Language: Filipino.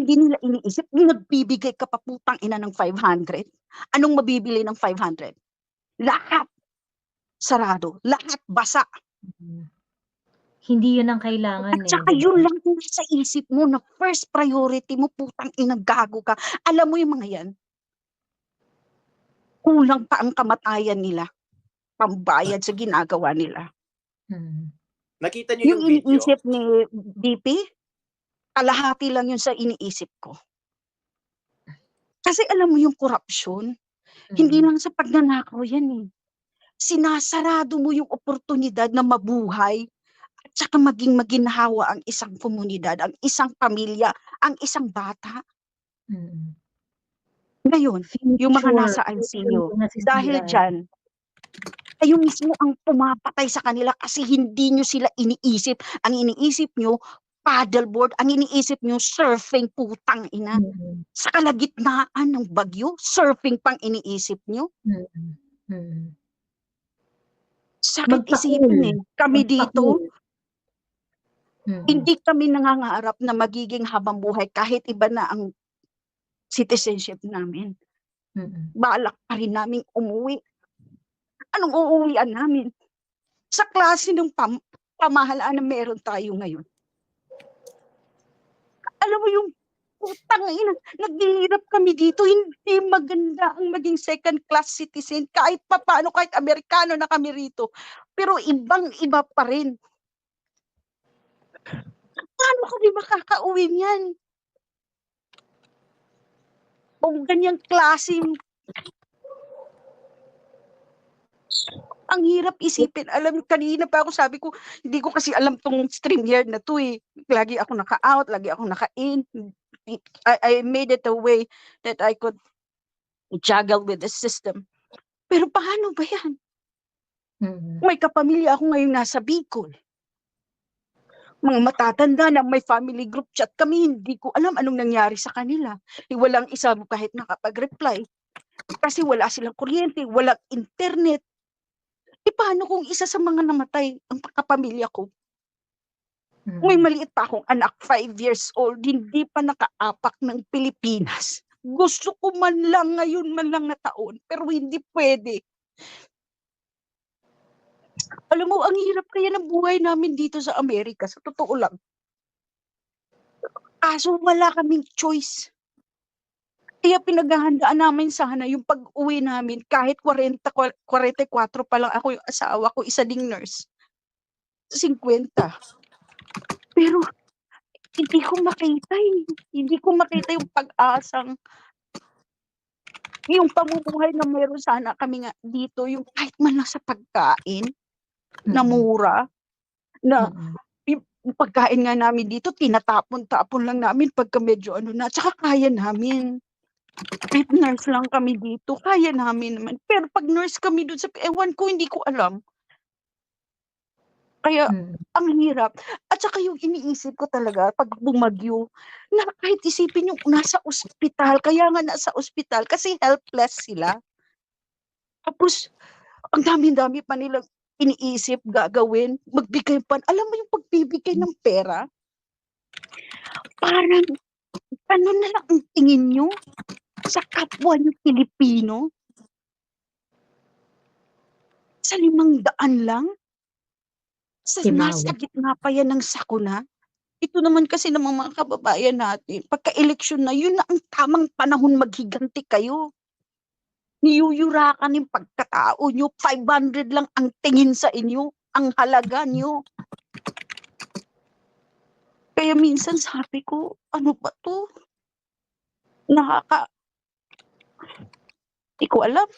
Hindi nila iniisip yung nagbibigay ka pa putang ina ng 500. Anong mabibili ng 500? Lahat sarado, lahat basa. Mm. Hindi yun ang kailangan At saka 'di ba? yun lang yung nasa isip mo na first priority mo, putang ina gago ka. Alam mo yung mga yan? Kulang pa ang kamatayan nila, pambayad sa ginagawa nila. Mm. Nakita niyo Yung yung video? iniisip ni VP, kalahati lang yun sa iniisip ko. Kasi alam mo yung korapsyon, hindi Mm. lang sa pagnanakaw yan, eh. Sinasarado mo yung oportunidad na mabuhay at saka maging maginhawa ang isang komunidad, ang isang pamilya, ang isang bata. Mm. Ngayon, yung mga Future, nasa future ICU, yung dahil nasisira, eh. diyan, kayo mismo ang pumapatay sa kanila kasi hindi niyo sila iniisip. Ang iniisip niyo, paddleboard, ang iniisip niyo, surfing, putang ina. Mm. Sa kalagitnaan ng bagyo, surfing pang iniisip niyo. Mm. Mm. Sakit Magpa-cool, isipin, eh. Kami magpa-cool. dito, Mm. hindi kami nangangarap na magiging habambuhay kahit iba na ang citizenship namin. Mm. Balak pa rin naming umuwi. Anong uuwian namin? Sa klase ng pamahalaan na meron tayo ngayon. Alam mo yung putang ina, naghihirap kami dito, hindi maganda ang maging second class citizen kahit papaano, kahit Amerikano na kami rito. Pero ibang-iba pa rin. Paano kami makakauwi niyan? O ganyang klaseng ang hirap isipin. Alam mo, kanina pa ako sabi ko, hindi ko kasi alam tong StreamYard na 'to, eh. Lagi ako naka-out, lagi ako naka-in. I made it a way that I could juggle with the system. Pero paano ba 'yan? Mm. May kapamilya ako ngayong nasa Bicol. Mga matatanda na may family group chat kami, hindi ko alam anong nangyari sa kanila. Walang isa kahit nakapag-reply. Kasi wala silang kuryente, walang internet. Paano kung isa sa mga namatay ang kapamilya ko? May Mm. maliit pa akong anak, 5 years old, hindi pa nakaapak ng Pilipinas. Gusto ko man lang ngayon man lang na taon, pero hindi puwede. Alam mo, ang hirap kaya ng buhay namin dito sa Amerika, sa totoo lang. Kaso wala kaming choice. Kaya pinaghahandaan namin sana yung pag-uwi namin kahit 44 pa lang ako, yung asawa ko, isa ding nurse. 50. Pero hindi ko makita, eh. Hindi ko makita yung pag-asang yung pamumuhay na meron sana kami nga dito, yung kahit man lang sa pagkain na Mm. mura, na Mm. yung pagkain nga namin dito tinatapon-tapon lang namin pagka medyo ano na, tsaka kaya namin. Kahit nurse lang kami dito, kaya namin naman. Pero 'pag nurse kami dun sa ewan ko, hindi ko alam. Kaya Mm. ang hirap. At saka yung iniisip ko talaga 'pag bumagyo, na kahit isipin yung nasa ospital, kaya nga nasa ospital kasi helpless sila. Tapos ang dami-dami pa nilang iniisip gagawin, magbigay pa, alam mo yung pagbibigay ng pera? Parang ano na lang ang tingin niyo sa kapwa niyo Pilipino? Sa 500 lang? Nasa Himawa. gitna pa yan ng sakuna. Ito naman kasi namang mga kababayan natin, pagka-eleksyon na, yun na ang tamang panahon maghiganti kayo. Niyuyurakan yung pagkatao niyo, 500 lang ang tingin sa inyo, ang halaga niyo. Kaya minsan sabi ko, ano ba 'to? Di ko alam.